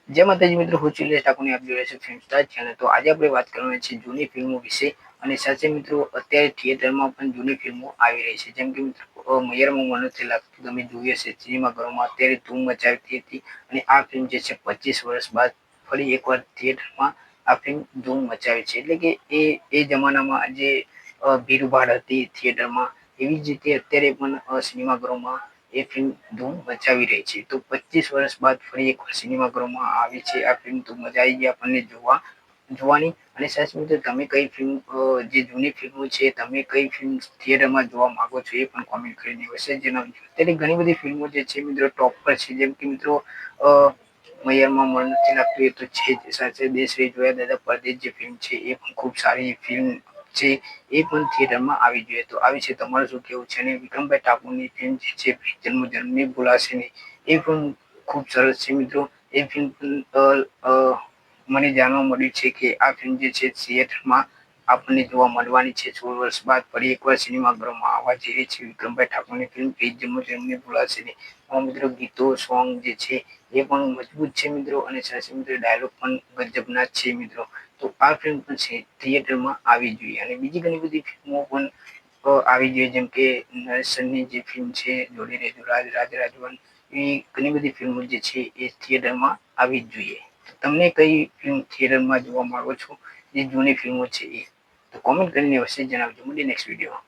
जय माताजी मित्रों, હું ચિલેશ ઠાકોરની આપ જોઈ રહ્યા છો ફિલ્મ સ્ટાર ચેનલ। તો આજે આપણે વાત કરવાની છે જૂની ફિલ્મો વિશે અને સાથે મિત્રો અત્યારે થિયેટરમાં પણ જૂની ફિલ્મો આવી રહી છે, જેમ કે મિત્રો મયરમાં મનોજ લાગતું તમે જોઈ હશે સિનેમાઘરોમાં અત્યારે ધૂમ મચાવતી હતી અને આ ફિલ્મ જે છે 25 વર્ષ બાદ ફરી એકવાર થિયેટરમાં આ ફિલ્મ ધૂમ મચાવી છે। એટલે કે એ જમાનામાં જે ભીડભાડ હતી થિયેટરમાં એવી જ રીતે અત્યારે પણ સિનેમાઘરોમાં એ ફિલ્મ ધૂમ મચાવી રહી છે। તો 25 વર્ષ બાદ ફરી એકવાર સિનેમાઘરોમાં આવી છે આ ફિલ્મ, તો મજા આવી ગઈ આપણને જોવાની। અને સાથે મિત્રો તમે કઈ ફિલ્મ જે જૂની ફિલ્મો છે તમે કઈ ફિલ્મ થિયેટરમાં જોવા માંગો છો એ પણ કોમેન્ટ કરીને અવશ્ય જણાવજો। ત્યારે ઘણી બધી ફિલ્મો જે છે મિત્રો ટોપ પર છે, જેમ કે મિત્રો મયરમાં મન નથી લાગતું એ તો છે જ, સાથે દેશ રે જોયા દાદા પરદેશ જે ફિલ્મ છે એ પણ ખૂબ સારી ફિલ્મ છે, એ પણ થિયેટરમાં આવી જોઈએ। તો આવી છે તમારું શું કેવું છે? અને વિક્રમભાઈ ઠાકોરની ફિલ્મ જે છે જન્મ જન્મી ભૂલાશે નહીં એ પણ ખૂબ સરસ છે મિત્રો। એ ફિલ્મ મને જાણવા મળ્યું છે કે આ ફિલ્મ જે છે થિયેટરમાં આપણને જોવા મળવાની છે 16 વર્ષ બાદ ફરી એકવાર સિનેમાઘરોમાં આવવા જઈ રહી છે વિક્રમભાઈ ઠાકોરની ફિલ્મ જન્મ જન્મી ભૂલાશે નહીં। મિત્રો ગીતો સોંગ જે છે એ પણ મજબૂત છે મિત્રો, અને સાથે મિત્રો ડાયલોગ પણ ગજબના છે મિત્રો। તો આ ફિલ્મ પણ છે થિયેટરમાં આવી જોઈએ। અને બીજી ઘણી બધી ફિલ્મો પણ આવી જોઈએ, જેમ કે નરેશની જે ફિલ્મ છે જોડી રેજો રાજ રાજ રાજવન, એ ઘણી બધી ફિલ્મો જે છે એ થિયેટરમાં આવી જ જોઈએ। તમને કઈ ફિલ્મ થિયેટરમાં જોવા માંગો છો જે જૂની ફિલ્મો છે એ? તો કોમેન્ટ કરીને અવશ્ય જણાવજો। મળીએ નેક્સ્ટ વિડીયો।